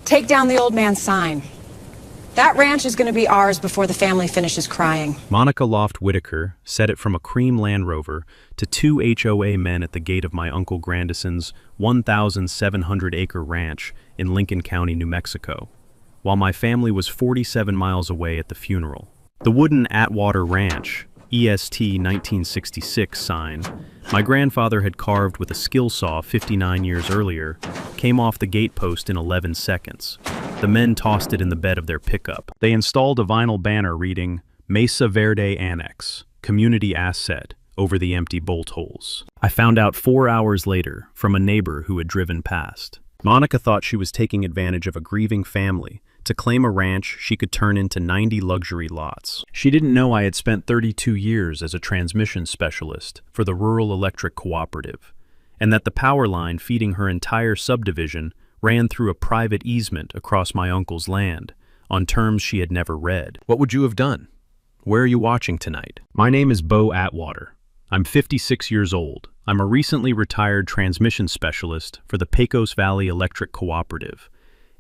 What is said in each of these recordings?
Take down the old man's sign. That ranch is going to be ours before the family finishes crying. Monica Loft Whitaker said it from a cream Land Rover to two HOA men at the gate of my Uncle Grandison's 1,700-acre ranch in Lincoln County, New Mexico, while my family was 47 miles away at the funeral. The wooden Atwater Ranch, EST 1966 sign, my grandfather had carved with a skill saw 59 years earlier, came off the gatepost in 11 seconds. The men tossed it in the bed of their pickup. They installed a vinyl banner reading, Mesa Verde Annex, Community Asset, over the empty bolt holes. I found out 4 hours later from a neighbor who had driven past. Monica thought she was taking advantage of a grieving family to claim a ranch she could turn into 90 luxury lots. She didn't know I had spent 32 years as a transmission specialist for the Rural Electric Cooperative, and that the power line feeding her entire subdivision ran through a private easement across my uncle's land, on terms she had never read. What would you have done? Where are you watching tonight? My name is Bo Atwater. I'm 56 years old. I'm a recently retired transmission specialist for the Pecos Valley Electric Cooperative,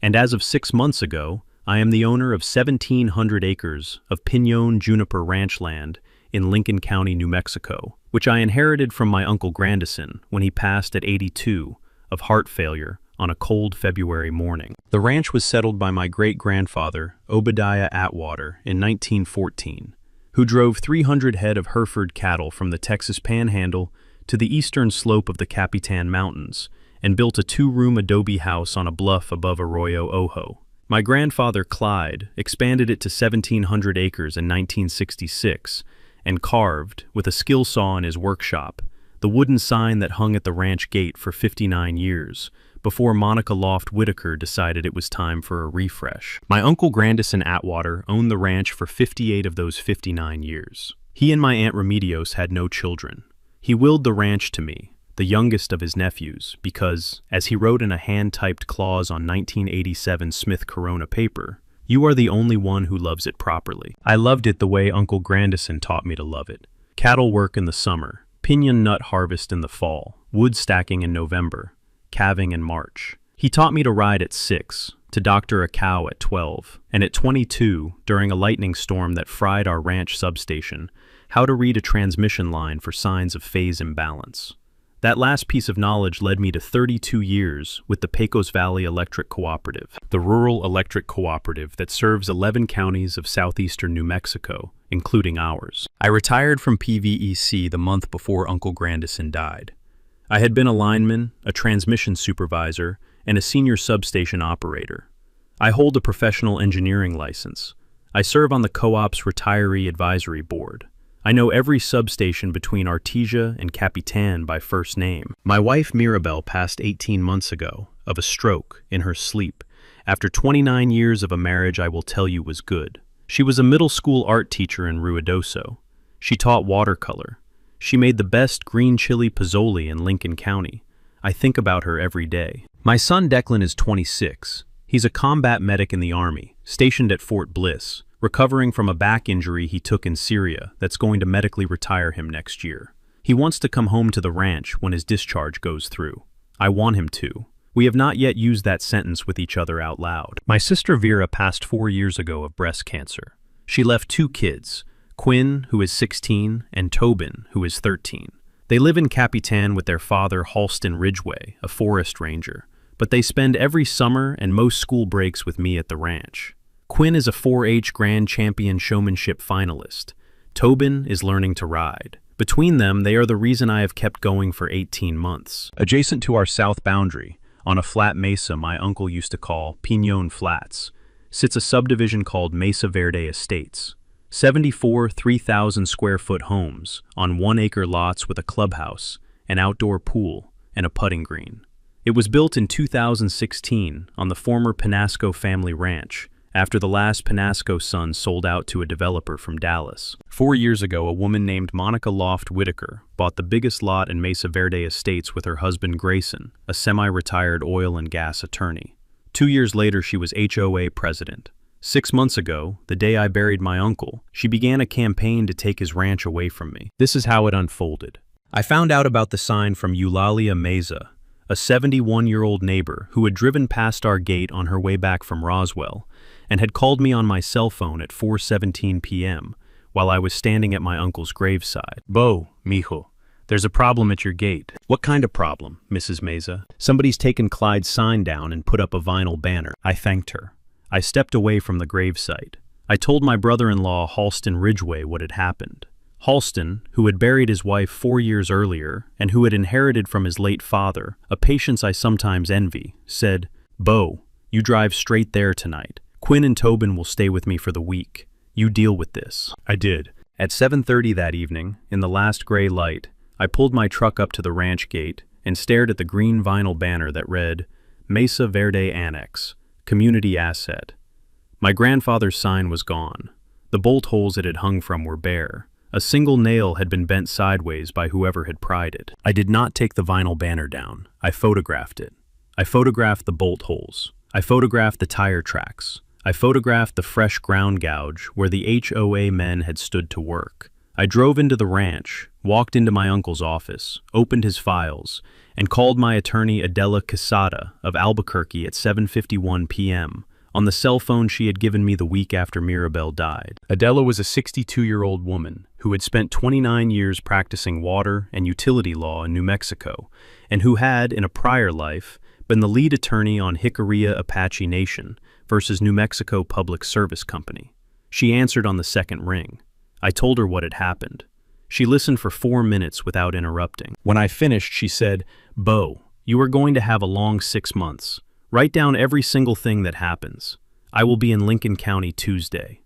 and as of 6 months ago, I am the owner of 1,700 acres of Pinon Juniper Ranch land in Lincoln County, New Mexico, which I inherited from my Uncle Grandison when he passed at 82 of heart failure on a cold February morning. The ranch was settled by my great-grandfather, Obadiah Atwater, in 1914, who drove 300 head of Hereford cattle from the Texas Panhandle to the eastern slope of the Capitan Mountains and built a 2-room adobe house on a bluff above Arroyo Ojo. My grandfather, Clyde, expanded it to 1,700 acres in 1966 and carved, with a skill saw in his workshop, the wooden sign that hung at the ranch gate for 59 years, before Monica Loft Whitaker decided it was time for a refresh. My Uncle Grandison Atwater owned the ranch for 58 of those 59 years. He and my Aunt Remedios had no children. He willed the ranch to me, the youngest of his nephews, because, as he wrote in a hand-typed clause on 1987 Smith Corona paper, "You are the only one who loves it properly." I loved it the way Uncle Grandison taught me to love it. Cattle work in the summer, piñon nut harvest in the fall, wood stacking in November, calving in March. He taught me to ride at 6, to doctor a cow at 12, and at 22, during a lightning storm that fried our ranch substation, how to read a transmission line for signs of phase imbalance. That last piece of knowledge led me to 32 years with the Pecos Valley Electric Cooperative, the rural electric cooperative that serves 11 counties of southeastern New Mexico, including ours. I retired from PVEC the month before Uncle Grandison died. I had been a lineman, a transmission supervisor, and a senior substation operator. I hold a professional engineering license. I serve on the co-op's retiree advisory board. I know every substation between Artesia and Capitan by first name. My wife Mirabelle passed 18 months ago, of a stroke, in her sleep, after 29 years of a marriage I will tell you was good. She was a middle school art teacher in Ruidoso. She taught watercolor. She made the best green chili pozole in Lincoln County. I think about her every day. My son Declan is 26. He's a combat medic in the Army, stationed at Fort Bliss, recovering from a back injury he took in Syria that's going to medically retire him next year. He wants to come home to the ranch when his discharge goes through. I want him to. We have not yet used that sentence with each other out loud. My sister Vera passed 4 years ago of breast cancer. She left 2 kids, Quinn, who is 16, and Tobin, who is 13. They live in Capitan with their father, Halston Ridgway, a forest ranger, but they spend every summer and most school breaks with me at the ranch. Quinn is a 4-H Grand Champion Showmanship finalist. Tobin is learning to ride. Between them, they are the reason I have kept going for 18 months. Adjacent to our south boundary, on a flat mesa my uncle used to call Pinon Flats, sits a subdivision called Mesa Verde Estates. 74 3,000-square-foot homes on 1-acre lots with a clubhouse, an outdoor pool, and a putting green. It was built in 2016 on the former Penasco family ranch, after the last Penasco son sold out to a developer from Dallas. 4 years ago, a woman named Monica Loft Whitaker bought the biggest lot in Mesa Verde Estates with her husband Grayson, a semi-retired oil and gas attorney. 2 years later, she was HOA president. 6 months ago, the day I buried my uncle, she began a campaign to take his ranch away from me. This is how it unfolded. I found out about the sign from Eulalia Meza, a 71-year-old neighbor who had driven past our gate on her way back from Roswell and had called me on my cell phone at 4:17 p.m. while I was standing at my uncle's graveside. "Bo, mijo, there's a problem at your gate." "What kind of problem, Mrs. Meza?" "Somebody's taken Clyde's sign down and put up a vinyl banner." I thanked her. I stepped away from the gravesite. I told my brother-in-law, Halston Ridgway, what had happened. Halston, who had buried his wife 4 years earlier and who had inherited from his late father a patience I sometimes envy, said, "Bo, you drive straight there tonight. Quinn and Tobin will stay with me for the week. You deal with this." I did. At 7:30 that evening, in the last gray light, I pulled my truck up to the ranch gate and stared at the green vinyl banner that read, "Mesa Verde Annex, Community Asset." My grandfather's sign was gone. The bolt holes it had hung from were bare. A single nail had been bent sideways by whoever had pried it. I did not take the vinyl banner down. I photographed it. I photographed the bolt holes. I photographed the tire tracks. I photographed the fresh ground gouge where the HOA men had stood to work. I drove into the ranch, walked into my uncle's office, opened his files, and called my attorney Adela Quesada of Albuquerque at 7:51 p.m. on the cell phone she had given me the week after Mirabel died. Adela was a 62-year-old woman who had spent 29 years practicing water and utility law in New Mexico, and who had, in a prior life, been the lead attorney on Jicarilla Apache Nation versus New Mexico Public Service Company. She answered on the second ring. I told her what had happened. She listened for 4 minutes without interrupting. When I finished, she said, "Bo, you are going to have a long 6 months. Write down every single thing that happens. I will be in Lincoln County Tuesday."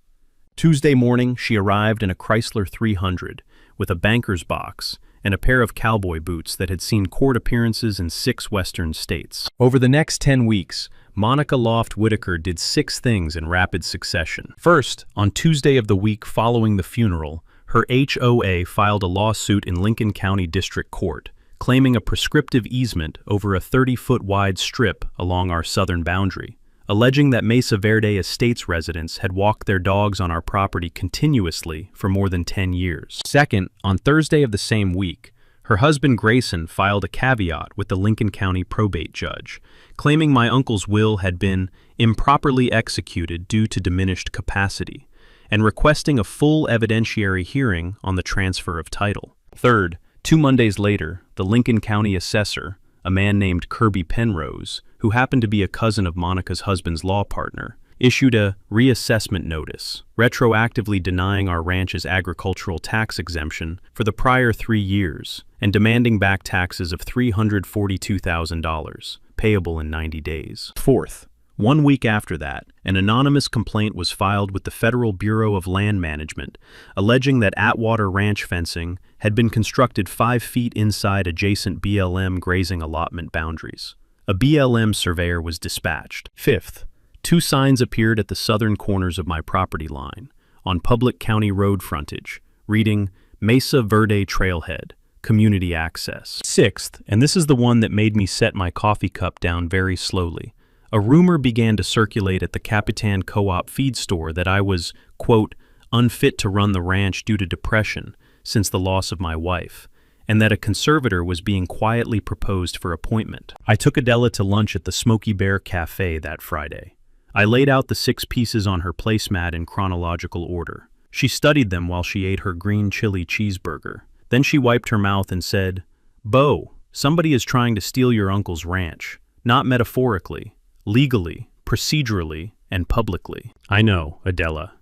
Tuesday morning, she arrived in a Chrysler 300 with a banker's box and a pair of cowboy boots that had seen court appearances in 6 western states. Over the next 10 weeks, Monica Loft Whitaker did 6 things in rapid succession. First, on Tuesday of the week following the funeral, her HOA filed a lawsuit in Lincoln County District Court, claiming a prescriptive easement over a 30-foot wide strip along our southern boundary, alleging that Mesa Verde Estates residents had walked their dogs on our property continuously for more than 10 years. Second, on Thursday of the same week, her husband Grayson filed a caveat with the Lincoln County probate judge, claiming my uncle's will had been improperly executed due to diminished capacity, and requesting a full evidentiary hearing on the transfer of title. Third, 2 Mondays later, the Lincoln County assessor, a man named Kirby Penrose, who happened to be a cousin of Monica's husband's law partner, issued a reassessment notice, retroactively denying our ranch's agricultural tax exemption for the prior 3 years and demanding back taxes of $342,000, payable in 90 days. Fourth, 1 week after that, an anonymous complaint was filed with the Federal Bureau of Land Management, alleging that Atwater Ranch fencing had been constructed 5 feet inside adjacent BLM grazing allotment boundaries. A BLM surveyor was dispatched. Fifth, 2 signs appeared at the southern corners of my property line, on public county road frontage, reading Mesa Verde Trailhead, Community Access. Sixth, and this is the one that made me set my coffee cup down very slowly, a rumor began to circulate at the Capitan Co-op feed store that I was, quote, unfit to run the ranch due to depression since the loss of my wife, and that a conservator was being quietly proposed for appointment. I took Adela to lunch at the Smoky Bear Cafe that Friday. I laid out the 6 pieces on her placemat in chronological order. She studied them while she ate her green chili cheeseburger. Then she wiped her mouth and said, "Bo, somebody is trying to steal your uncle's ranch. Not metaphorically, legally, procedurally, and publicly." I know, Adela.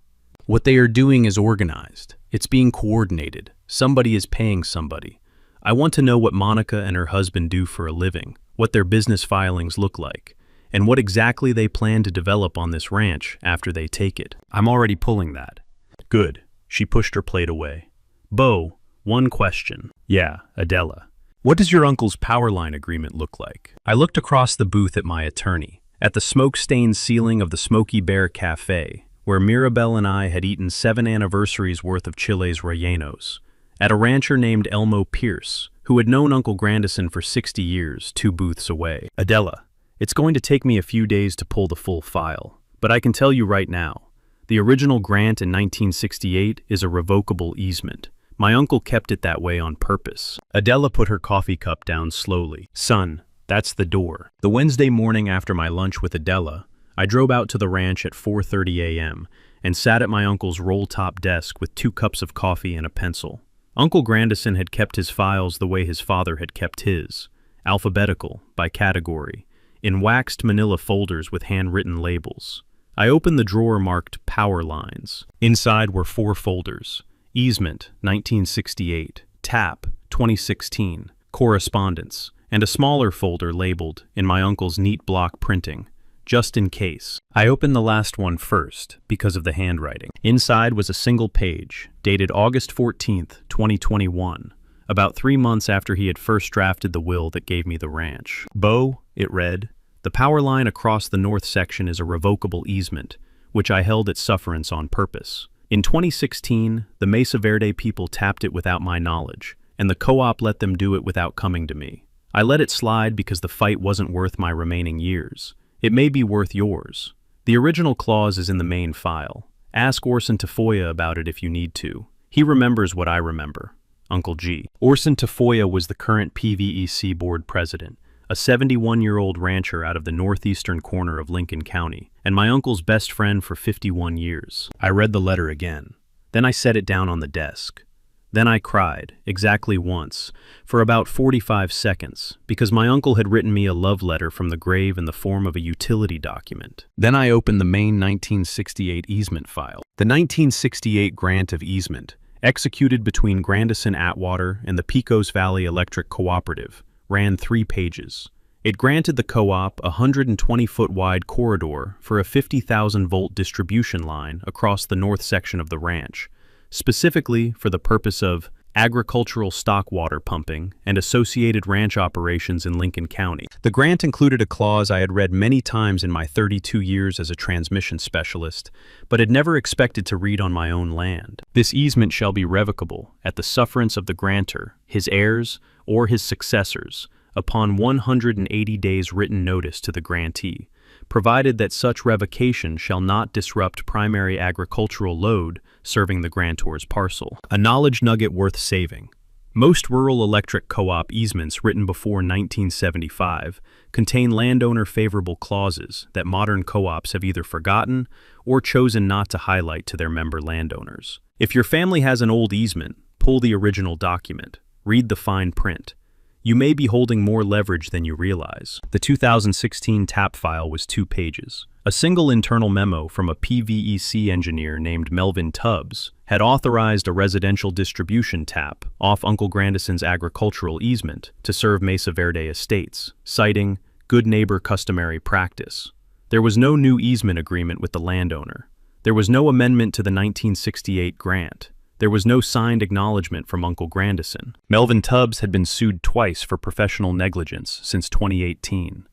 What they are doing is organized. It's being coordinated. Somebody is paying somebody. I want to know what Monica and her husband do for a living, what their business filings look like, and what exactly they plan to develop on this ranch after they take it. I'm already pulling that. Good. She pushed her plate away. Bo, one question. Yeah, Adela. What does your uncle's power line agreement look like? I looked across the booth at my attorney, at the smoke-stained ceiling of the Smoky Bear Cafe, where Mirabel and I had eaten 7 anniversaries worth of chiles rellenos, at a rancher named Elmo Pierce, who had known Uncle Grandison for 60 years, 2 booths away. Adela, it's going to take me a few days to pull the full file, but I can tell you right now, the original grant in 1968 is a revocable easement. My uncle kept it that way on purpose. Adela put her coffee cup down slowly. Son, That's the door. The Wednesday morning after my lunch with Adela, I drove out to the ranch at 4:30 a.m. and sat at my uncle's roll-top desk with 2 cups of coffee and a pencil. Uncle Grandison had kept his files the way his father had kept his, alphabetical, by category, in waxed manila folders with handwritten labels. I opened the drawer marked Power Lines. Inside were 4 folders: Easement, 1968, Tap, 2016, Correspondence, and a smaller folder labeled, in my uncle's neat block printing, Just in Case. I opened the last one first because of the handwriting. Inside was a single page, dated August 14th, 2021, about 3 months after he had first drafted the will that gave me the ranch. Bo, it read, the power line across the north section is a revocable easement, which I held at sufferance on purpose. In 2016, the Mesa Verde people tapped it without my knowledge, and the co-op let them do it without coming to me. I let it slide because the fight wasn't worth my remaining years. It may be worth yours. The original clause is in the main file. Ask Orson Tafoya about it if you need to. He remembers what I remember. Uncle G. Orson Tafoya was the current PVEC board president, a 71-year-old rancher out of the northeastern corner of Lincoln County, and my uncle's best friend for 51 years. I read the letter again. Then I set it down on the desk. Then I cried, exactly once, for about 45 seconds, because my uncle had written me a love letter from the grave in the form of a utility document. Then I opened the main 1968 easement file. The 1968 grant of easement, executed between Grandison Atwater and the Pecos Valley Electric Cooperative, ran 3 pages. It granted the co-op a 120-foot wide corridor for a 50,000-volt distribution line across the north section of the ranch, specifically for the purpose of agricultural stock water pumping and associated ranch operations in Lincoln County. The grant included a clause I had read many times in my 32 years as a transmission specialist, but had never expected to read on my own land. This easement shall be revocable at the sufferance of the grantor, his heirs, or his successors, upon 180 days written notice to the grantee, provided that such revocation shall not disrupt primary agricultural load serving the grantor's parcel. A knowledge nugget worth saving. Most rural electric co-op easements written before 1975 contain landowner-favorable clauses that modern co-ops have either forgotten or chosen not to highlight to their member landowners. If your family has an old easement, pull the original document. Read the fine print. You may be holding more leverage than you realize. The 2016 TAP file was 2 pages. A single internal memo from a PVEC engineer named Melvin Tubbs had authorized a residential distribution tap off Uncle Grandison's agricultural easement to serve Mesa Verde estates, citing good neighbor customary practice. There was no new easement agreement with the landowner. There was no amendment to the 1968 grant. There was no signed acknowledgement from Uncle Grandison. Melvin Tubbs had been sued twice for professional negligence since 2018.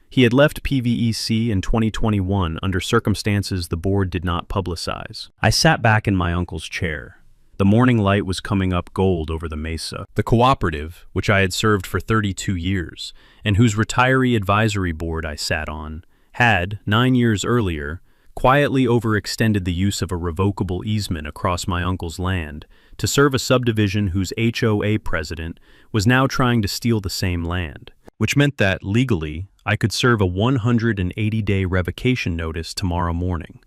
He had left PVEC in 2021 under circumstances the board did not publicize. I sat back in my uncle's chair. The morning light was coming up gold over the mesa. The cooperative, which I had served for 32 years, and whose retiree advisory board I sat on, had, 9 years earlier, quietly overextended the use of a revocable easement across my uncle's land to serve a subdivision whose HOA president was now trying to steal the same land, which meant that, legally, I could serve a 180-day revocation notice tomorrow morning.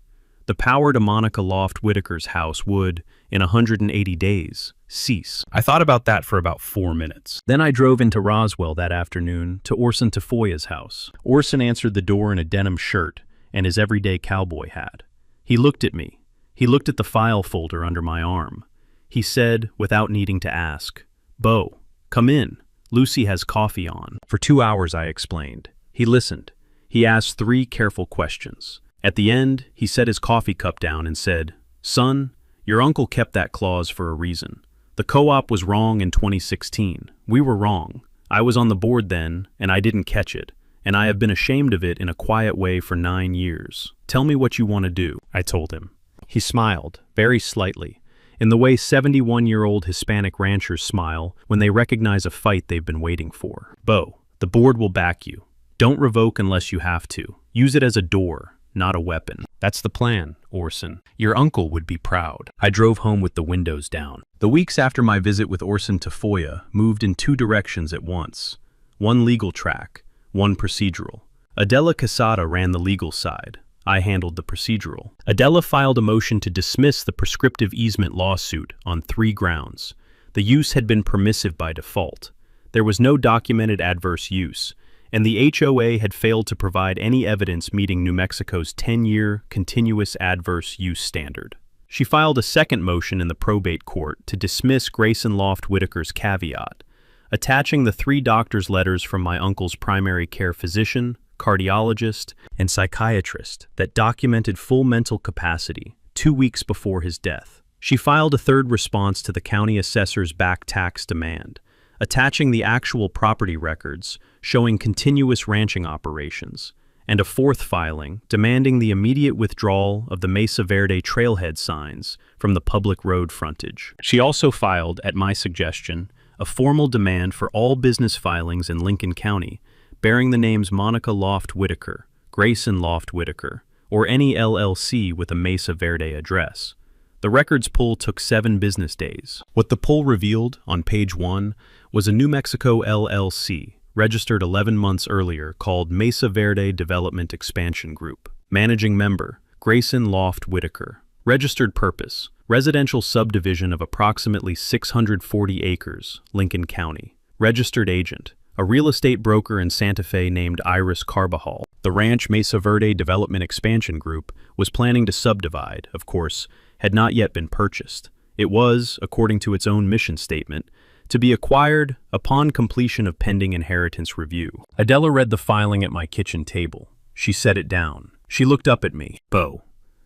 The power to Monica Loft Whitaker's house would, in 180 days, cease. I thought about that for about 4 minutes. Then I drove into Roswell that afternoon to Orson Tafoya's house. Orson answered the door in a denim shirt and his everyday cowboy hat. He looked at me. He looked at the file folder under my arm. He said, without needing to ask, "Bo, come in. Lucy has coffee on." For 2 hours, I explained. He listened. He asked 3 careful questions. At the end, he set his coffee cup down and said, "Son, your uncle kept that clause for a reason. The co-op was wrong in 2016. We were wrong. I was on the board then, and I didn't catch it. And I have been ashamed of it in a quiet way for 9 years. Tell me what you want to do," I told him. He smiled, very slightly, in the way 71-year-old Hispanic ranchers smile when they recognize a fight they've been waiting for. "Bo, the board will back you. Don't revoke unless you have to. Use it as a door, not a weapon." "That's the plan, Orson. Your uncle would be proud." I drove home with the windows down. The weeks after my visit with Orson Tafoya moved in 2 directions at once. One legal track, one procedural. Adela Casada ran the legal side. I handled the procedural. Adela filed a motion to dismiss the prescriptive easement lawsuit on 3 grounds. The use had been permissive by default. There was no documented adverse use, and the HOA had failed to provide any evidence meeting New Mexico's 10-year continuous adverse use standard. She filed a second motion in the probate court to dismiss Grayson Loft Whitaker's caveat, attaching the 3 doctors' letters from my uncle's primary care physician, cardiologist, and psychiatrist that documented full mental capacity 2 weeks before his death. She filed a third response to the county assessor's back tax demand, attaching the actual property records showing continuous ranching operations, and a fourth filing demanding the immediate withdrawal of the Mesa Verde trailhead signs from the public road frontage. She also filed, at my suggestion, a formal demand for all business filings in Lincoln County bearing the names Monica Loft Whitaker, Grayson Loft Whitaker, or any LLC with a Mesa Verde address. The records pull took 7 business days. What the pull revealed, on page 1, was a New Mexico LLC, registered 11 months earlier, called Mesa Verde Development Expansion Group. Managing member, Grayson Loft Whitaker. Registered purpose, residential subdivision of approximately 640 acres, Lincoln County. Registered agent, a real estate broker in Santa Fe named Iris Carbajal. The ranch Mesa Verde Development Expansion Group was planning to subdivide, of course, had not yet been purchased. It was, according to its own mission statement, to be acquired upon completion of pending inheritance review. Adela read the filing at my kitchen table. She set it down. She looked up at me. Bo,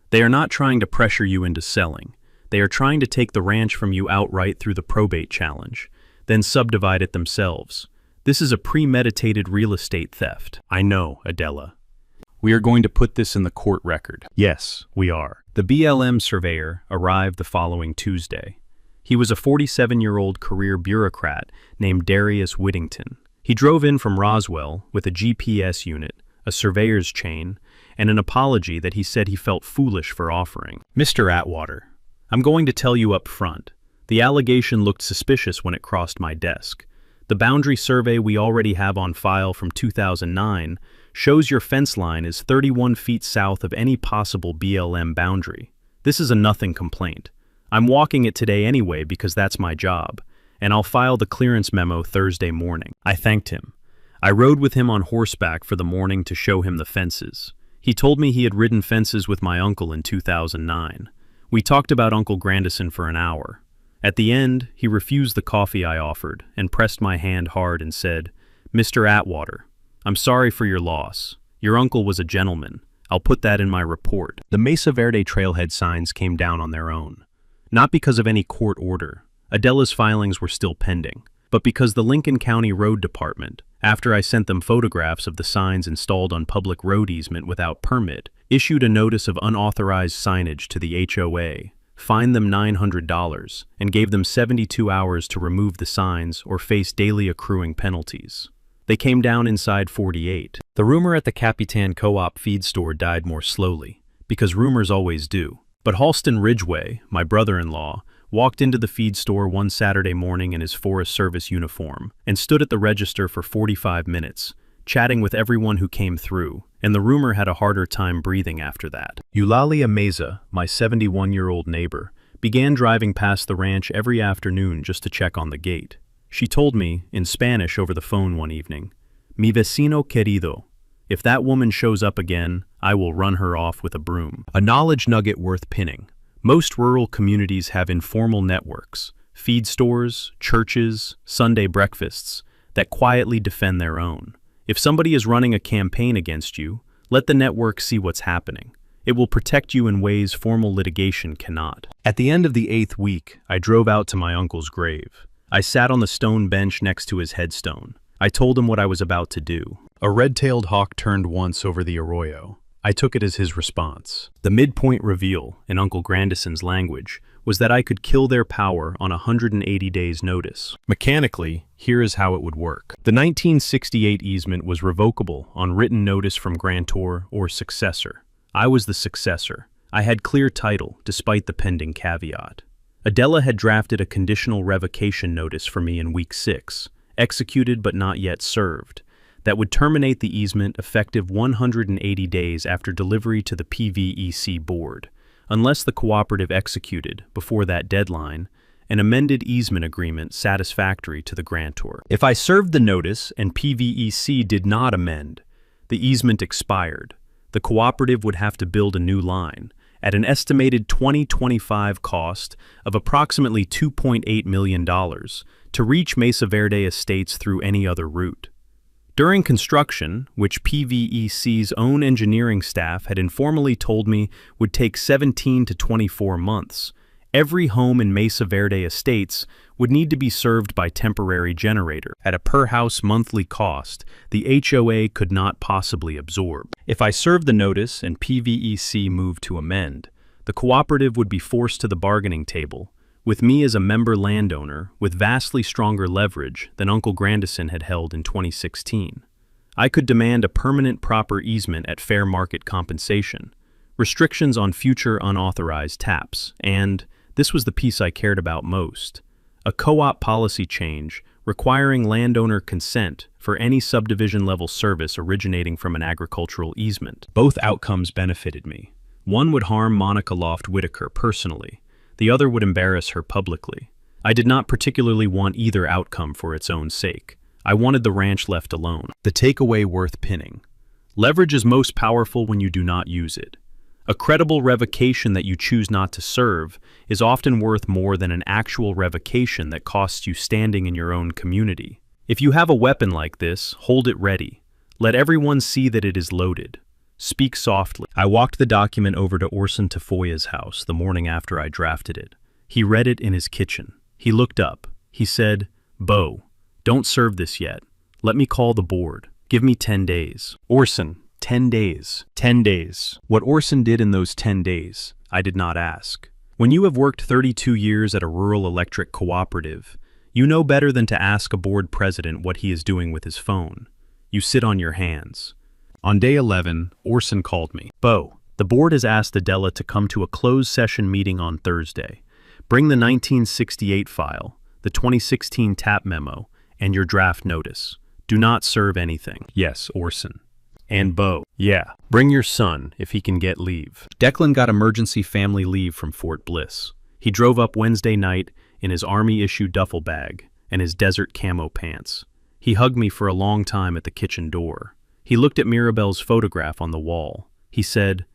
they are not trying to pressure you into selling. They are trying to take the ranch from you outright through the probate challenge, then subdivide it themselves. This is a premeditated real estate theft. I know, Adela. We are going to put this in the court record. Yes, we are. The BLM surveyor arrived the following Tuesday. He was a 47-year-old career bureaucrat named Darius Whittington. He drove in from Roswell with a GPS unit, a surveyor's chain, and an apology that he said he felt foolish for offering. Mr. Atwater, I'm going to tell you up front. The allegation looked suspicious when it crossed my desk. The boundary survey we already have on file from 2009 shows your fence line is 31 feet south of any possible BLM boundary. This is a nothing complaint. I'm walking it today anyway because that's my job, and I'll file the clearance memo Thursday morning. I thanked him. I rode with him on horseback for the morning to show him the fences. He told me he had ridden fences with my uncle in 2009. We talked about Uncle Grandison for an hour. At the end, he refused the coffee I offered and pressed my hand hard and said, Mr. Atwater, I'm sorry for your loss. Your uncle was a gentleman. I'll put that in my report. The Mesa Verde trailhead signs came down on their own. Not because of any court order. Adela's filings were still pending, but because the Lincoln County Road Department, after I sent them photographs of the signs installed on public road easement without permit, issued a notice of unauthorized signage to the HOA, fined them $900, and gave them 72 hours to remove the signs or face daily accruing penalties. They came down inside 48. The rumor at the Capitan Co-op feed store died more slowly, because rumors always do. But Halston Ridgway, my brother-in-law, walked into the feed store one Saturday morning in his Forest Service uniform and stood at the register for 45 minutes, chatting with everyone who came through, and the rumor had a harder time breathing after that. Eulalia Meza, my 71-year-old neighbor, began driving past the ranch every afternoon just to check on the gate. She told me, in Spanish over the phone one evening, Mi vecino querido, if that woman shows up again, I will run her off with a broom. A knowledge nugget worth pinning. Most rural communities have informal networks, feed stores, churches, Sunday breakfasts, that quietly defend their own. If somebody is running a campaign against you, let the network see what's happening. It will protect you in ways formal litigation cannot. At the end of the 8th week, I drove out to my uncle's grave. I sat on the stone bench next to his headstone. I told him what I was about to do. A red-tailed hawk turned once over the arroyo. I took it as his response. The midpoint reveal, in Uncle Grandison's language, was that I could kill their power on 180 days' notice. Mechanically, here is how it would work. The 1968 easement was revocable on written notice from grantor or successor. I was the successor. I had clear title, despite the pending caveat. Adela had drafted a conditional revocation notice for me in week 6, executed but not yet served. that would terminate the easement effective 180 days after delivery to the PVEC board, unless the cooperative executed, before that deadline, an amended easement agreement satisfactory to the grantor. If I served the notice and PVEC did not amend, the easement expired. The cooperative would have to build a new line at an estimated 2025 cost of approximately $2.8 million to reach Mesa Verde Estates through any other route. During construction, which PVEC's own engineering staff had informally told me would take 17 to 24 months, every home in Mesa Verde Estates would need to be served by temporary generator at a per-house monthly cost the HOA could not possibly absorb. If I served the notice and PVEC moved to amend, the cooperative would be forced to the bargaining table, with me as a member landowner with vastly stronger leverage than Uncle Grandison had held in 2016. I could demand a permanent proper easement at fair market compensation, restrictions on future unauthorized taps, and, this was the piece I cared about most, a co-op policy change requiring landowner consent for any subdivision-level service originating from an agricultural easement. Both outcomes benefited me. One would harm Monica Loft Whitaker personally. The other would embarrass her publicly. I did not particularly want either outcome for its own sake. I wanted the ranch left alone. The takeaway worth pinning. Leverage is most powerful when you do not use it. A credible revocation that you choose not to serve is often worth more than an actual revocation that costs you standing in your own community. If you have a weapon like this, hold it ready. Let everyone see that it is loaded. Speak softly. I walked the document over to Orson Tafoya's house the morning after I drafted it. He read it in his kitchen. He looked up. He said, "Bo, don't serve this yet. Let me call the board. Give me 10 days. Orson, 10 days. 10 days. What Orson did in those 10 days, I did not ask. When you have worked 32 years at a rural electric cooperative, you know better than to ask a board president what he is doing with his phone. You sit on your hands. On day 11, Orson called me. "Bo, the board has asked Adela to come to a closed session meeting on Thursday. Bring the 1968 file, the 2016 TAP memo, and your draft notice. Do not serve anything." "Yes, Orson." "And Bo, yeah, bring your son if he can get leave." Declan got emergency family leave from Fort Bliss. He drove up Wednesday night in his Army-issued duffel bag and his desert camo pants. He hugged me for a long time at the kitchen door. He looked at Mirabelle's photograph on the wall. He said,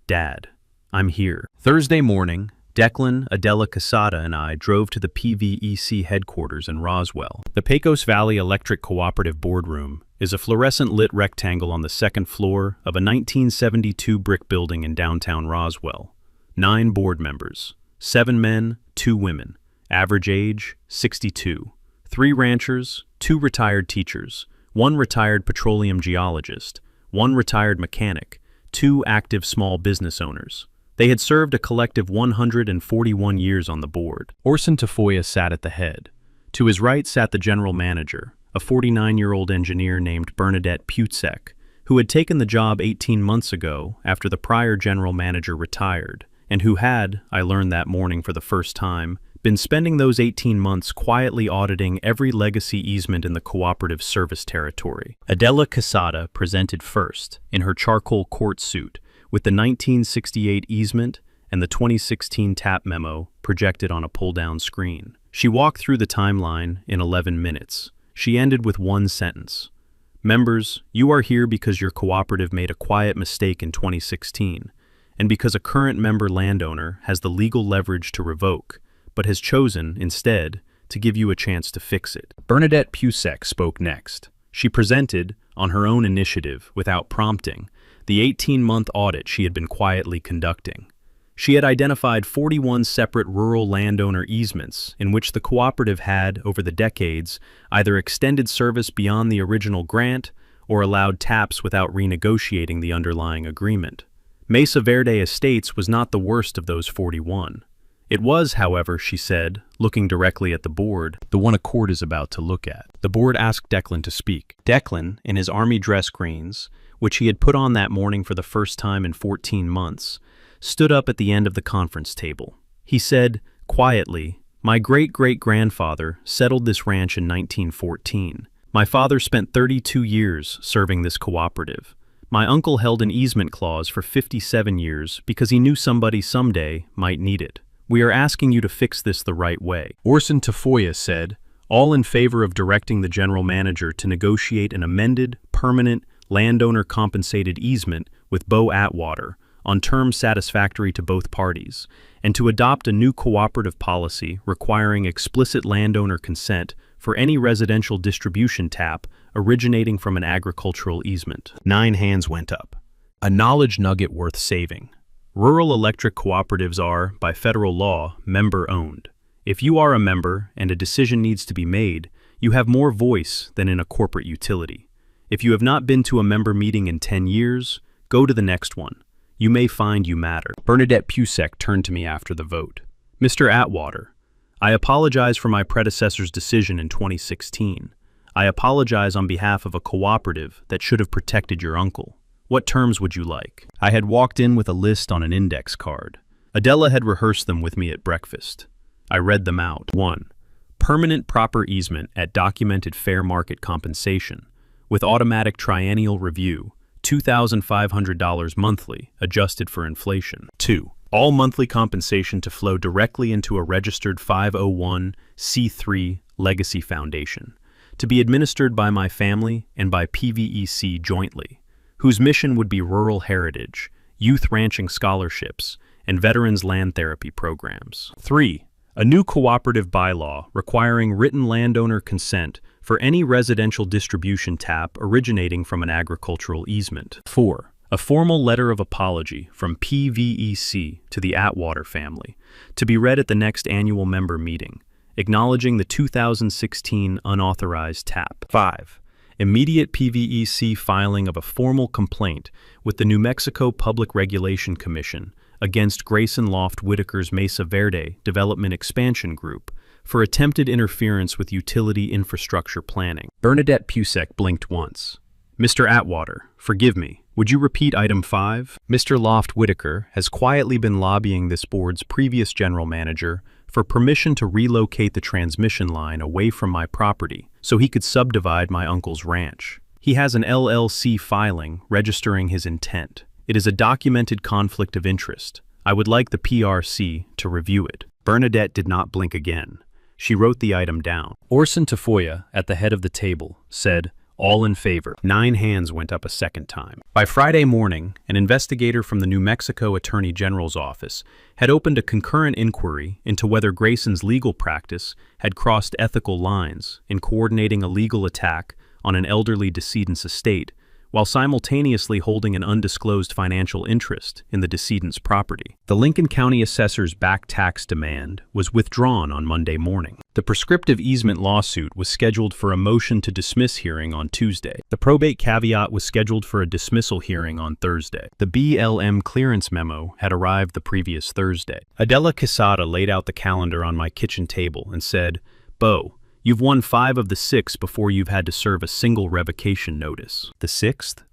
"Dad, I'm here." Thursday morning, Declan, Adela Casada, and I drove to the PVEC headquarters in Roswell. The Pecos Valley Electric Cooperative boardroom is a fluorescent-lit rectangle on the second floor of a 1972 brick building in downtown Roswell. 9 board members, 7 men, 2 women. Average age, 62. 3 ranchers, 2 retired teachers, 1 retired petroleum geologist, 1 retired mechanic, 2 active small business owners. They had served a collective 141 years on the board. Orson Tafoya sat at the head. To his right sat the general manager, a 49-year-old engineer named Bernadette Putzek, who had taken the job 18 months ago after the prior general manager retired, and who had, I learned that morning for the first time, been spending those 18 months quietly auditing every legacy easement in the cooperative service territory. Adela Casada presented first, in her charcoal court suit, with the 1968 easement and the 2016 TAP memo projected on a pull-down screen. She walked through the timeline in 11 minutes. She ended with one sentence. "Members, you are here because your cooperative made a quiet mistake in 2016, and because a current member landowner has the legal leverage to revoke, but has chosen, instead, to give you a chance to fix it." Bernadette Putzek spoke next. She presented, on her own initiative, without prompting, the 18-month audit she had been quietly conducting. She had identified 41 separate rural landowner easements in which the cooperative had, over the decades, either extended service beyond the original grant or allowed taps without renegotiating the underlying agreement. Mesa Verde Estates was not the worst of those 41. It was, however, she said, looking directly at the board, the one a court is about to look at. The board asked Declan to speak. Declan, in his army dress greens, which he had put on that morning for the first time in 14 months, stood up at the end of the conference table. He said, quietly, "My great-great-grandfather settled this ranch in 1914. My father spent 32 years serving this cooperative. My uncle held an easement clause for 57 years because he knew somebody someday might need it. We are asking you to fix this the right way. Orson Tafoya said, all in favor of directing the general manager to negotiate an amended, permanent, landowner-compensated easement with Bo Atwater on terms satisfactory to both parties, and to adopt a new cooperative policy requiring explicit landowner consent for any residential distribution tap originating from an agricultural easement. 9 hands went up. A knowledge nugget worth saving. Rural electric cooperatives are, by federal law, member-owned. If you are a member and a decision needs to be made, you have more voice than in a corporate utility. If you have not been to a member meeting in 10 years, go to the next one. You may find you matter. Bernadette Pusek turned to me after the vote. Mr. Atwater, I apologize for my predecessor's decision in 2016. I apologize on behalf of a cooperative that should have protected your uncle. What terms would you like? I had walked in with a list on an index card. Adela had rehearsed them with me at breakfast. I read them out. 1. Permanent proper easement at documented fair market compensation, with automatic triennial review, $2,500 monthly, adjusted for inflation. 2. All monthly compensation to flow directly into a registered 501c3 legacy foundation, to be administered by my family and by PVEC jointly, whose mission would be rural heritage, youth ranching scholarships, and veterans land therapy programs. 3. A new cooperative bylaw requiring written landowner consent for any residential distribution tap originating from an agricultural easement. 4. A formal letter of apology from PVEC to the Atwater family, to be read at the next annual member meeting, acknowledging the 2016 unauthorized tap. 5. Immediate PVEC filing of a formal complaint with the New Mexico Public Regulation Commission against Grayson Loft Whitaker's Mesa Verde Development Expansion Group for attempted interference with utility infrastructure planning. Bernadette Pusek blinked once. Mr. Atwater, forgive me. Would you repeat item 5? Mr. Loft Whitaker has quietly been lobbying this board's previous general manager for permission to relocate the transmission line away from my property so he could subdivide my uncle's ranch. He has an LLC filing registering his intent. It is a documented conflict of interest. I would like the PRC to review it. Bernadette did not blink again. She wrote the item down. Orson Tafoya, at the head of the table, said, all in favor. 9 hands went up a second time. By Friday morning, an investigator from the New Mexico Attorney General's office had opened a concurrent inquiry into whether Grayson's legal practice had crossed ethical lines in coordinating a legal attack on an elderly decedent's estate, while simultaneously holding an undisclosed financial interest in the decedent's property. The Lincoln County Assessor's back tax demand was withdrawn on Monday morning. The prescriptive easement lawsuit was scheduled for a motion to dismiss hearing on Tuesday. The probate caveat was scheduled for a dismissal hearing on Thursday. The BLM clearance memo had arrived the previous Thursday. Adela Quesada laid out the calendar on my kitchen table and said, Bo, you've won 5 of the 6 before you've had to serve a single revocation notice. The 6th?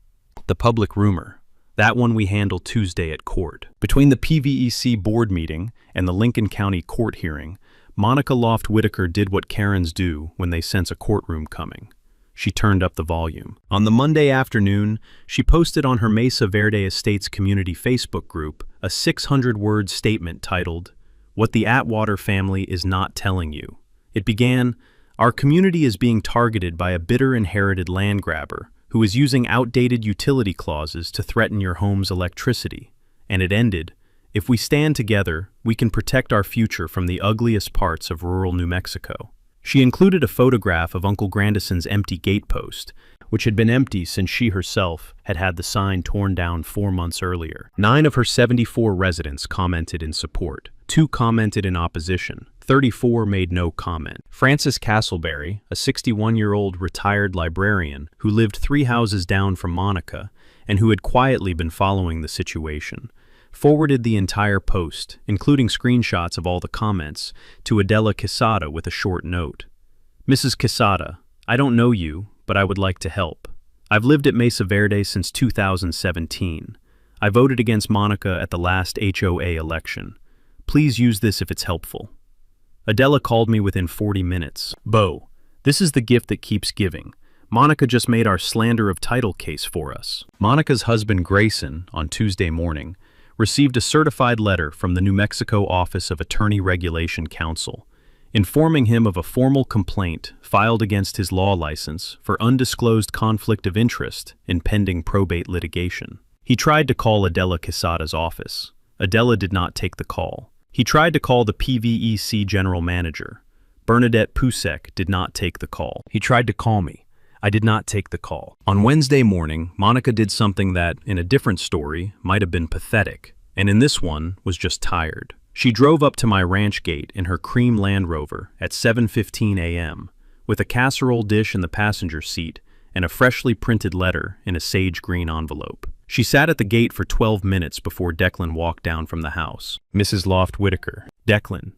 The public rumor. That one we handled Tuesday at court. Between the PVEC board meeting and the Lincoln County court hearing, Monica Loft Whitaker did what Karens do when they sense a courtroom coming. She turned up the volume. On the Monday afternoon, she posted on her Mesa Verde Estates community Facebook group a 600-word statement titled, What the Atwater Family is Not Telling You. It began, Our community is being targeted by a bitter inherited land grabber who is using outdated utility clauses to threaten your home's electricity. And it ended, If we stand together, we can protect our future from the ugliest parts of rural New Mexico. She included a photograph of Uncle Grandison's empty gatepost, which had been empty since she herself had had the sign torn down 4 months earlier. 9 of her 74 residents commented in support. 2 commented in opposition. 34 made no comment. Frances Castleberry, a 61-year-old retired librarian who lived 3 houses down from Monica and who had quietly been following the situation, forwarded the entire post, including screenshots of all the comments, to Adela Quesada with a short note. Mrs. Quesada, I don't know you, but I would like to help. I've lived at Mesa Verde since 2017. I voted against Monica at the last HOA election. Please use this if it's helpful. Adela called me within 40 minutes. Bo, this is the gift that keeps giving. Monica just made our slander of title case for us. Monica's husband Grayson, on Tuesday morning, received a certified letter from the New Mexico Office of Attorney Regulation Counsel, informing him of a formal complaint filed against his law license for undisclosed conflict of interest in pending probate litigation. He tried to call Adela Quesada's office. Adela did not take the call. He tried to call the PVEC general manager. Bernadette Pusek did not take the call. He tried to call me. I did not take the call. On Wednesday morning, Monica did something that, in a different story, might have been pathetic, and in this one was just tired. She drove up to my ranch gate in her cream Land Rover at 7:15 a.m. with a casserole dish in the passenger seat and a freshly printed letter in a sage green envelope. She sat at the gate for 12 minutes before Declan walked down from the house. Mrs. Loft Whitaker. Declan.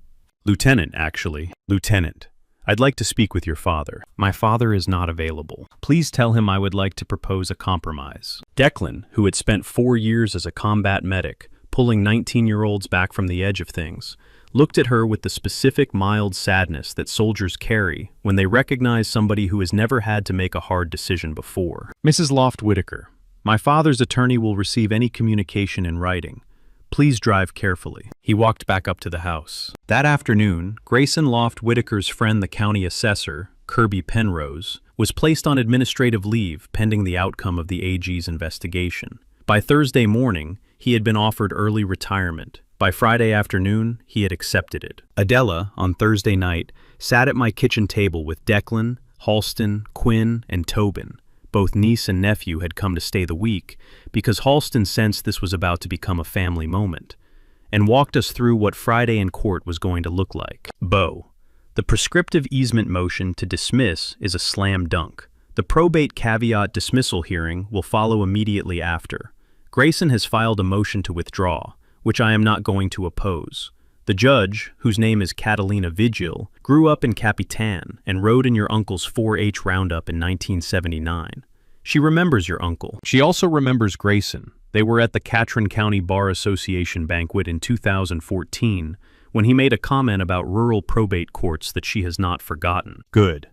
Lieutenant, actually. Lieutenant. I'd like to speak with your father. My father is not available. Please tell him I would like to propose a compromise. Declan, who had spent 4 years as a combat medic, pulling 19-year-olds back from the edge of things, looked at her with the specific mild sadness that soldiers carry when they recognize somebody who has never had to make a hard decision before. Mrs. Loft Whitaker, my father's attorney will receive any communication in writing. Please drive carefully. He walked back up to the house. That afternoon, Grayson Loft Whitaker's friend, the county assessor, Kirby Penrose, was placed on administrative leave pending the outcome of the AG's investigation. By Thursday morning, he had been offered early retirement. By Friday afternoon, he had accepted it. Adela, on Thursday night, sat at my kitchen table with Declan, Halston, Quinn, and Tobin. Both niece and nephew had come to stay the week because Halston sensed this was about to become a family moment, and walked us through what Friday in court was going to look like. Bo. The prescriptive easement motion to dismiss is a slam dunk. The probate caveat dismissal hearing will follow immediately after. Grayson has filed a motion to withdraw, which I am not going to oppose. The judge, whose name is Catalina Vigil, grew up in Capitan and rode in your uncle's 4-H roundup in 1979. She remembers your uncle. She also remembers Grayson. They were at the Catron County Bar Association banquet in 2014 when he made a comment about rural probate courts that she has not forgotten. Good.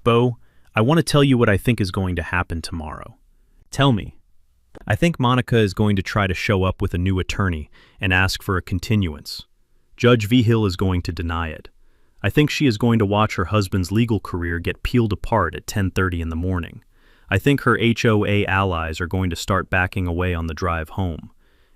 Bo, I want to tell you what I think is going to happen tomorrow. Tell me. I think Monica is going to try to show up with a new attorney and ask for a continuance. Judge Vigil is going to deny it. I think she is going to watch her husband's legal career get peeled apart at 10:30 in the morning. I think her HOA allies are going to start backing away on the drive home.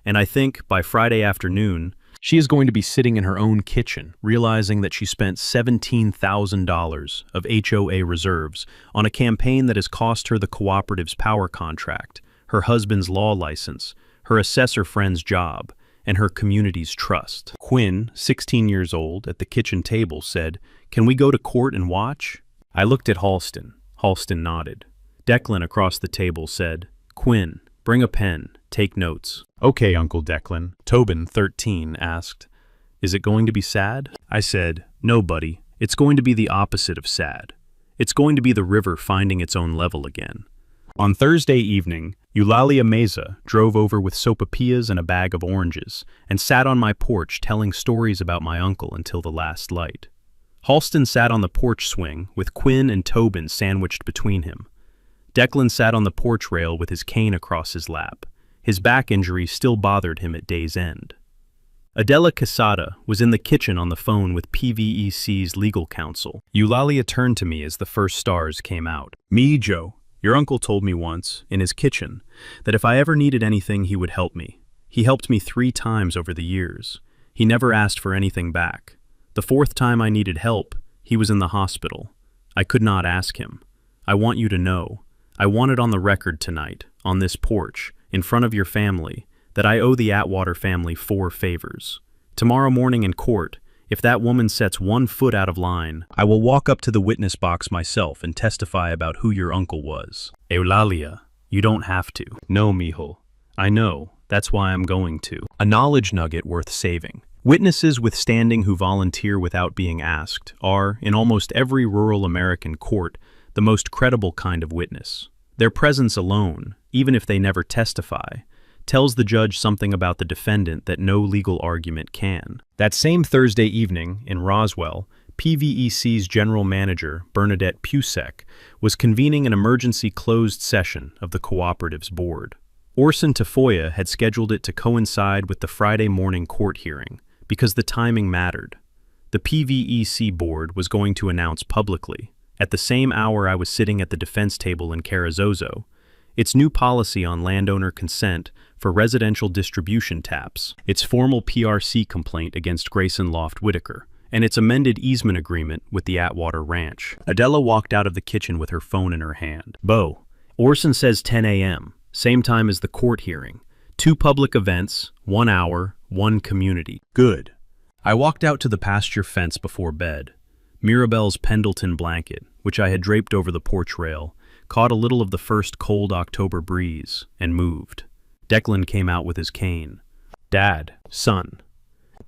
And I think, by Friday afternoon, she is going to be sitting in her own kitchen, realizing that she spent $17,000 of HOA reserves on a campaign that has cost her the cooperative's power contract, her husband's law license, her assessor friend's job, and her community's trust. Quinn, 16 years old, at the kitchen table said, "Can we go to court and watch?" I looked at Halston. Halston nodded. Declan across the table said, "Quinn, bring a pen, take notes." "Okay, Uncle Declan." Tobin, 13, asked, "Is it going to be sad?" I said, "No, buddy. It's going to be the opposite of sad. It's going to be the river finding its own level again." On Thursday evening, Eulalia Meza drove over with sopapillas and a bag of oranges and sat on my porch telling stories about my uncle until the last light. Halston sat on the porch swing with Quinn and Tobin sandwiched between him. Declan sat on the porch rail with his cane across his lap. His back injury still bothered him at day's end. Adela Quesada was in the kitchen on the phone with PVEC's legal counsel. Eulalia turned to me as the first stars came out. "Me, Joe. Your uncle told me once, in his kitchen, that if I ever needed anything he would help me. He helped me 3 times over the years. He never asked for anything back. The 4th time I needed help, he was in the hospital. I could not ask him. I want you to know, I want it on the record tonight, on this porch, in front of your family, that I owe the Atwater family 4 favors. Tomorrow morning in court, if that woman sets 1 foot out of line, I will walk up to the witness box myself and testify about who your uncle was." "Eulalia, you don't have to." "No, mijo. I know. That's why I'm going to." A knowledge nugget worth saving. Witnesses with standing who volunteer without being asked are, in almost every rural American court, the most credible kind of witness. Their presence alone, even if they never testify, tells the judge something about the defendant that no legal argument can. That same Thursday evening, in Roswell, PVEC's general manager, Bernadette Pusek, was convening an emergency closed session of the cooperative's board. Orson Tafoya had scheduled it to coincide with the Friday morning court hearing because the timing mattered. The PVEC board was going to announce publicly, at the same hour I was sitting at the defense table in Carrizozo, its new policy on landowner consent for residential distribution taps, its formal PRC complaint against Grayson Loft Whitaker, and its amended easement agreement with the Atwater Ranch. Adela walked out of the kitchen with her phone in her hand. Bo, Orson says 10 a.m., same time as the court hearing. 2 public events, 1 hour, 1 community. Good. I walked out to the pasture fence before bed. Mirabelle's Pendleton blanket, which I had draped over the porch rail, caught a little of the first cold October breeze and moved. Declan came out with his cane. Dad, son,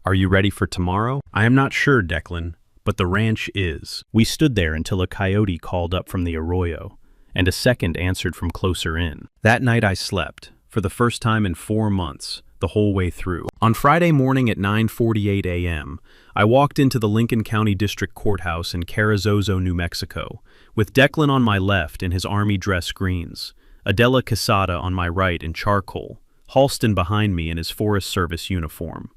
are you ready for tomorrow? I am not sure, Declan, but the ranch is. We stood there until a coyote called up from the arroyo, and a second answered from closer in. That night I slept, for the first time in 4 months, the whole way through. On Friday morning at 9:48 a.m., I walked into the Lincoln County District Courthouse in Carrizozo, New Mexico, with Declan on my left in his army dress greens, Adela Quesada on my right in charcoal, Halston behind me in his Forest Service uniform,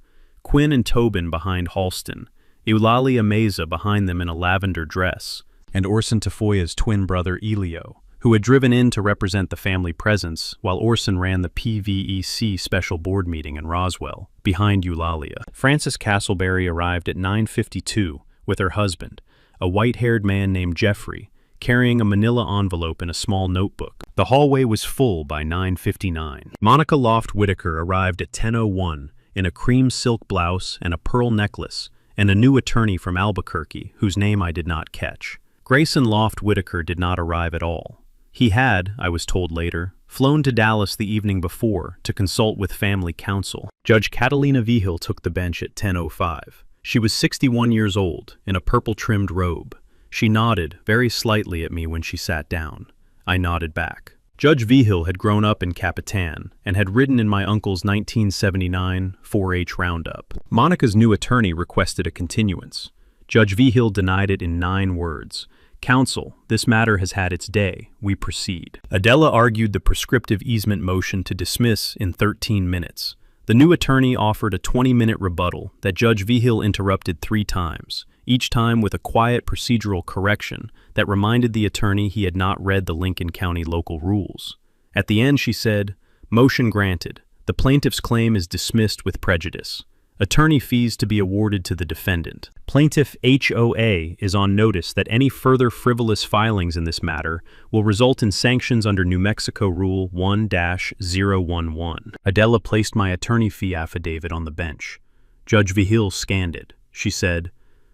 Quinn and Tobin behind Halston, Eulalia Meza behind them in a lavender dress, and Orson Tafoya's twin brother Elio, who had driven in to represent the family presence while Orson ran the PVEC special board meeting in Roswell, behind Eulalia. Frances Castleberry arrived at 9:52 with her husband, a white-haired man named Jeffrey, carrying a manila envelope in a small notebook. The hallway was full by 9:59. Monica Loft Whitaker arrived at 10:01 in a cream silk blouse and a pearl necklace, and a new attorney from Albuquerque, whose name I did not catch. Grayson Loft Whitaker did not arrive at all. He had, I was told later, flown to Dallas the evening before to consult with family counsel. Judge Catalina Vigil took the bench at 10:05. She was 61 years old, in a purple-trimmed robe. She nodded very slightly at me when she sat down. I nodded back. Judge Vigil had grown up in Capitan and had ridden in my uncle's 1979 4-H roundup. Monica's new attorney requested a continuance. Judge Vigil denied it in 9 words. Counsel, this matter has had its day. We proceed. Adela argued the prescriptive easement motion to dismiss in 13 minutes. The new attorney offered a 20-minute rebuttal that Judge Vigil interrupted 3 times, each time with a quiet procedural correction that reminded the attorney he had not read the Lincoln County local rules. At the end, she said, "Motion granted. The plaintiff's claim is dismissed with prejudice. Attorney fees to be awarded to the defendant. Plaintiff HOA is on notice that any further frivolous filings in this matter will result in sanctions under New Mexico Rule 1-011. Adela placed my attorney fee affidavit on the bench. Judge Vigil scanned it. She said,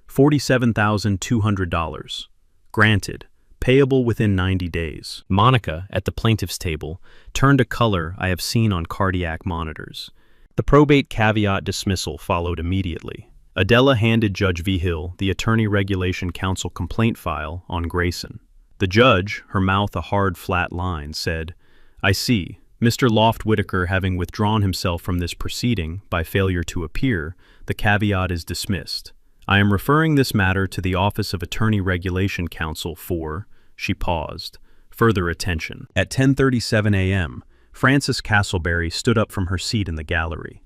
$47,200. Granted. Payable within 90 days. Monica, at the plaintiff's table, turned a color I have seen on cardiac monitors. The probate caveat dismissal followed immediately. Adela handed Judge Vigil the Attorney Regulation Council complaint file on Grayson. The judge, her mouth a hard flat line, said, "I see. Mr. Loft Whitaker having withdrawn himself from this proceeding by failure to appear, the caveat is dismissed. I am referring this matter to the Office of Attorney Regulation Council for," she paused, "further attention." At 10:37 a.m., Frances Castleberry stood up from her seat in the gallery.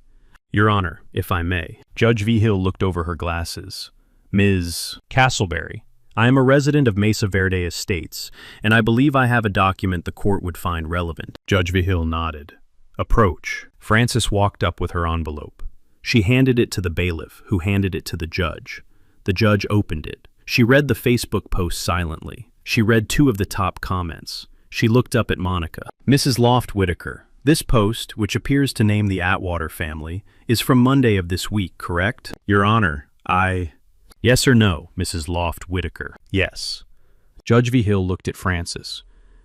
"Your Honor, if I may." Judge Vigil looked over her glasses. "Ms. Castleberry, I am a resident of Mesa Verde Estates, and I believe I have a document the court would find relevant." Judge Vigil nodded. "Approach." Frances walked up with her envelope. She handed it to the bailiff, who handed it to the judge. The judge opened it. She read the Facebook post silently. She read 2 of the top comments. She looked up at Monica. "Mrs. Loft Whitaker, this post, which appears to name the Atwater family, is from Monday of this week, correct?" "Your Honor, Yes or no, Mrs. Loft Whitaker?" "Yes." Judge Vigil looked at Frances.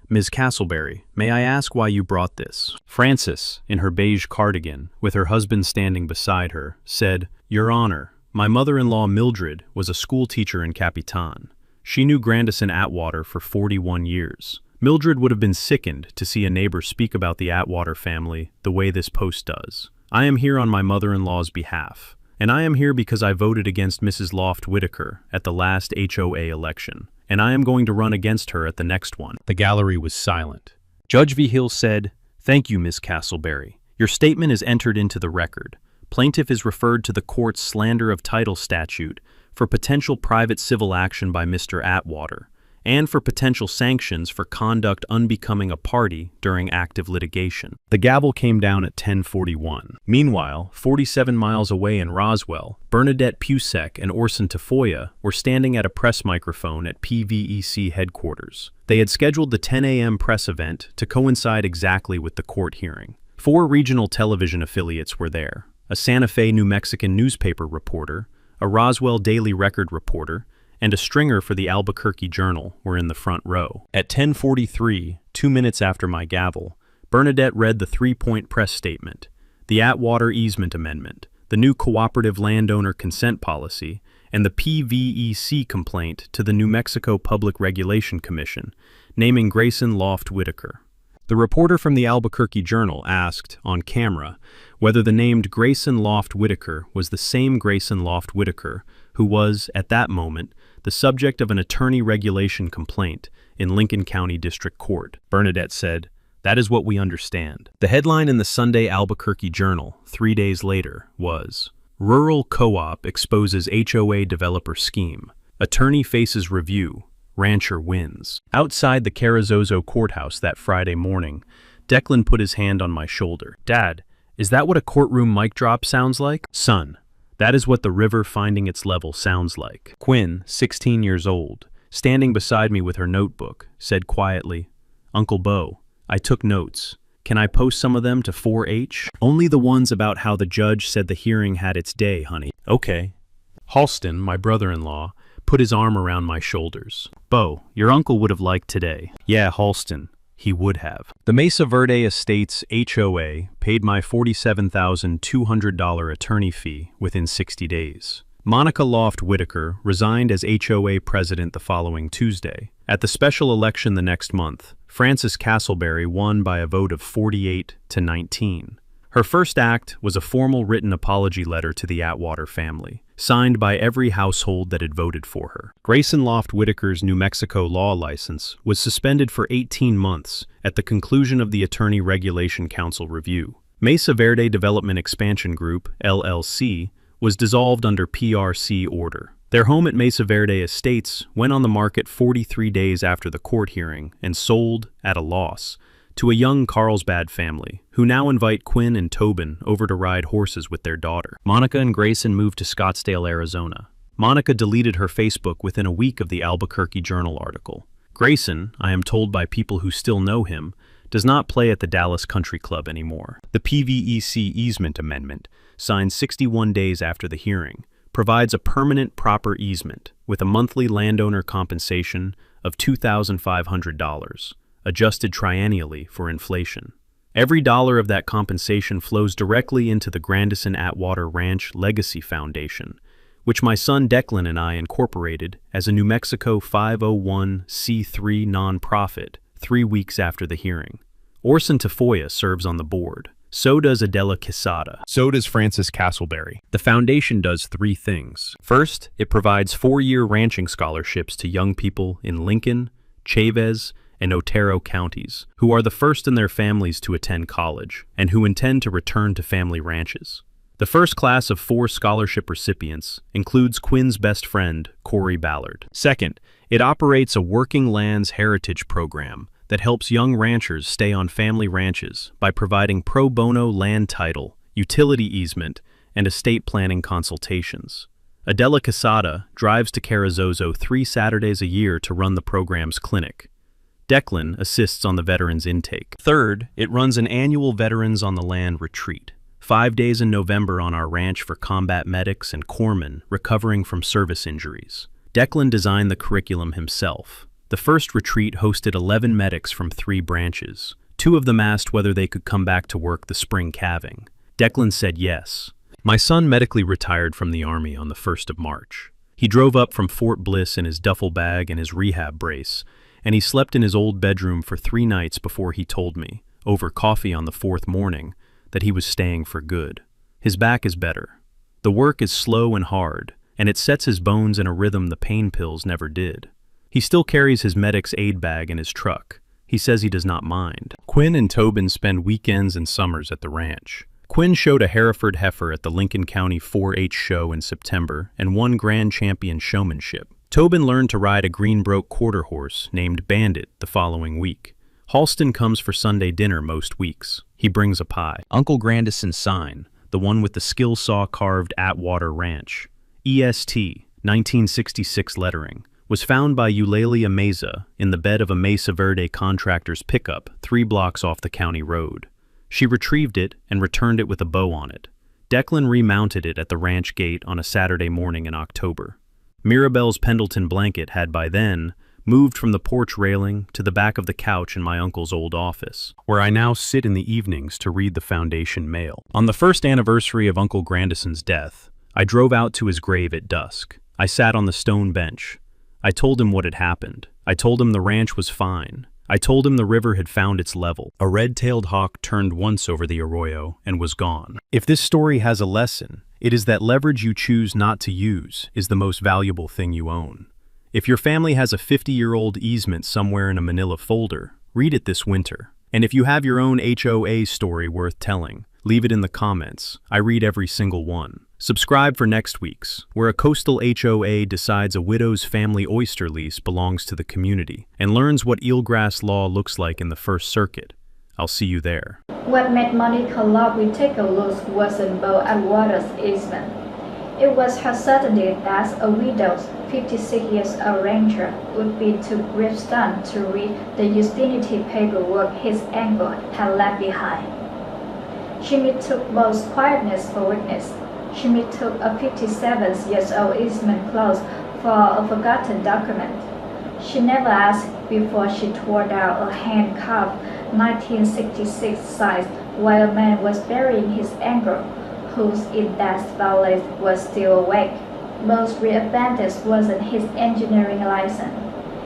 "Ms. Castleberry, may I ask why you brought this?" Frances, in her beige cardigan, with her husband standing beside her, said, "Your Honor, my mother-in-law Mildred was a school teacher in Capitan. She knew Grandison Atwater for 41 years. Mildred would have been sickened to see a neighbor speak about the Atwater family the way this post does. I am here on my mother-in-law's behalf. And I am here because I voted against Mrs. Loft Whitaker at the last HOA election, and I am going to run against her at the next one." The gallery was silent. Judge V. Hill said, "Thank you, Miss Castleberry. Your statement is entered into the record. Plaintiff is referred to the court's slander of title statute for potential private civil action by Mr. Atwater, and for potential sanctions for conduct unbecoming a party during active litigation." The gavel came down at 10:41. Meanwhile, 47 miles away in Roswell, Bernadette Pusek and Orson Tafoya were standing at a press microphone at PVEC headquarters. They had scheduled the 10 a.m. press event to coincide exactly with the court hearing. 4 regional television affiliates were there: a Santa Fe, New Mexican newspaper reporter, a Roswell Daily Record reporter, and a stringer for the Albuquerque Journal were in the front row. At 10:43, 2 minutes after my gavel, Bernadette read the 3-point press statement, the Atwater Easement Amendment, the new Cooperative Landowner Consent Policy, and the PVEC complaint to the New Mexico Public Regulation Commission, naming Grayson Loft Whitaker. The reporter from the Albuquerque Journal asked, on camera, whether the named Grayson Loft Whitaker was the same Grayson Loft Whitaker who was, at that moment, the subject of an attorney regulation complaint in Lincoln County District Court. Bernadette said, "That is what we understand." The headline in the Sunday Albuquerque Journal, 3 days later, was, "Rural Co-op exposes HOA developer scheme. Attorney faces review. Rancher wins." Outside the Carrizozo courthouse that Friday morning, Declan put his hand on my shoulder. "Dad, is that what a courtroom mic drop sounds like?" "Son, that is what the river finding its level sounds like." Quinn, 16 years old, standing beside me with her notebook, said quietly, "Uncle Bo, I took notes. Can I post some of them to 4H? Only the ones about how the judge said the hearing had its day, honey." "Okay." Halston, my brother-in-law, put his arm around my shoulders. "Bo, your uncle would have liked today." "Yeah, Halston, he would have." The Mesa Verde Estates HOA paid my $47,200 attorney fee within 60 days. Monica Loft Whitaker resigned as HOA president the following Tuesday. At the special election the next month, Frances Castleberry won by a vote of 48-19. Her first act was a formal written apology letter to the Atwater family, signed by every household that had voted for her. Grayson Loft Whitaker's New Mexico law license was suspended for 18 months at the conclusion of the Attorney Regulation Council review. Mesa Verde Development Expansion Group, LLC, was dissolved under PRC order. Their home at Mesa Verde Estates went on the market 43 days after the court hearing and sold, at a loss, to a young Carlsbad family, who now invite Quinn and Tobin over to ride horses with their daughter. Monica and Grayson moved to Scottsdale, Arizona. Monica deleted her Facebook within a week of the Albuquerque Journal article. Grayson, I am told by people who still know him, does not play at the Dallas Country Club anymore. The PVEC Easement Amendment, signed 61 days after the hearing, provides a permanent proper easement with a monthly landowner compensation of $2,500. Adjusted triennially for inflation. Every dollar of that compensation flows directly into the Grandison Atwater Ranch Legacy Foundation, which my son Declan and I incorporated as a New Mexico 501c3 nonprofit 3 weeks after the hearing. Orson Tafoya serves on the board. So does Adela Quesada. So does Frances Castleberry. The foundation does 3 things. First, it provides 4-year ranching scholarships to young people in Lincoln, Chavez, and Otero counties, who are the first in their families to attend college, and who intend to return to family ranches. The first class of 4 scholarship recipients includes Quinn's best friend, Corey Ballard. Second, it operates a working lands heritage program that helps young ranchers stay on family ranches by providing pro bono land title, utility easement, and estate planning consultations. Adela Quesada drives to Carrizozo 3 Saturdays a year to run the program's clinic. Declan assists on the veterans intake. Third, it runs an annual Veterans on the Land retreat, 5 days in November on our ranch for combat medics and corpsmen recovering from service injuries. Declan designed the curriculum himself. The first retreat hosted 11 medics from 3 branches. 2 of them asked whether they could come back to work the spring calving. Declan said yes. My son medically retired from the Army on the 1st of March. He drove up from Fort Bliss in his duffel bag and his rehab brace, and he slept in his old bedroom for 3 nights before he told me, over coffee on the 4th morning, that he was staying for good. His back is better. The work is slow and hard, and it sets his bones in a rhythm the pain pills never did. He still carries his medic's aid bag in his truck. He says he does not mind. Quinn and Tobin spend weekends and summers at the ranch. Quinn showed a Hereford heifer at the Lincoln County 4-H show in September and won Grand Champion showmanship. Tobin learned to ride a Greenbroke quarter horse named Bandit the following week. Halston comes for Sunday dinner most weeks. He brings a pie. Uncle Grandison's sign, the one with the skill saw carved Atwater Ranch, EST, 1966 lettering, was found by Eulalia Meza in the bed of a Mesa Verde contractor's pickup 3 blocks off the county road. She retrieved it and returned it with a bow on it. Declan remounted it at the ranch gate on a Saturday morning in October. Mirabelle's Pendleton blanket had by then moved from the porch railing to the back of the couch in my uncle's old office, where I now sit in the evenings to read the Foundation Mail. On the first anniversary of Uncle Grandison's death, I drove out to his grave at dusk. I sat on the stone bench. I told him what had happened. I told him the ranch was fine. I told him the river had found its level. A red-tailed hawk turned once over the arroyo and was gone. If this story has a lesson, it is that leverage you choose not to use is the most valuable thing you own. If your family has a 50-year-old easement somewhere in a manila folder, read it this winter. And if you have your own HOA story worth telling, leave it in the comments. I read every single one. Subscribe for next week's, where a coastal HOA decides a widow's family oyster lease belongs to the community and learns what eelgrass law looks like in the First Circuit. I'll see you there. What made Monica love we take a look wasn't Bo Atwater's easement. It was her certainty that a widow's 56-year-old rancher would be too grief-stunned to read the ustinity paperwork his uncle had left behind. She mistook Bo's quietness for weakness. She mistook a 57-year-old easement clause for a forgotten document. She never asked before she tore down a hand-carved 1966 sign while a man was burying his uncle, whose in-depth valet was still awake. Bo's real advantage wasn't his engineering license.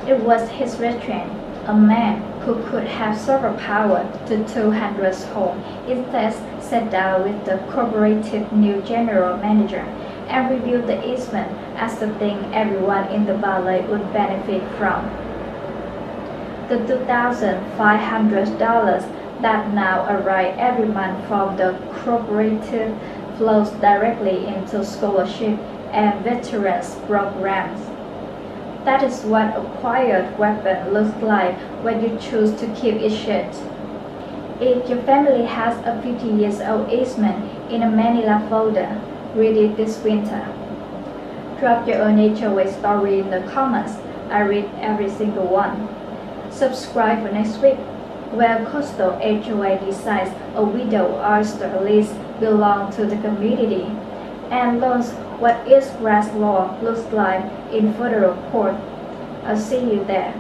It was his restraint. A man who could have served power to 200 homes instead sat down with the corporative new general manager and reviewed the easement as the thing everyone in the valley would benefit from. The $2,500 that now arrive every month from the cooperative flows directly into scholarship and veterans programs. That is what a quiet weapon looks like when you choose to keep it shut. If your family has a 50-year-old easement in a Manila folder, read it this winter. Drop your own HOA story in the comments. I read every single one. Subscribe for next week, where coastal HOA decides a widow oyster lease belongs to the community and learns what eelgrass law looks like in federal court. I'll see you there.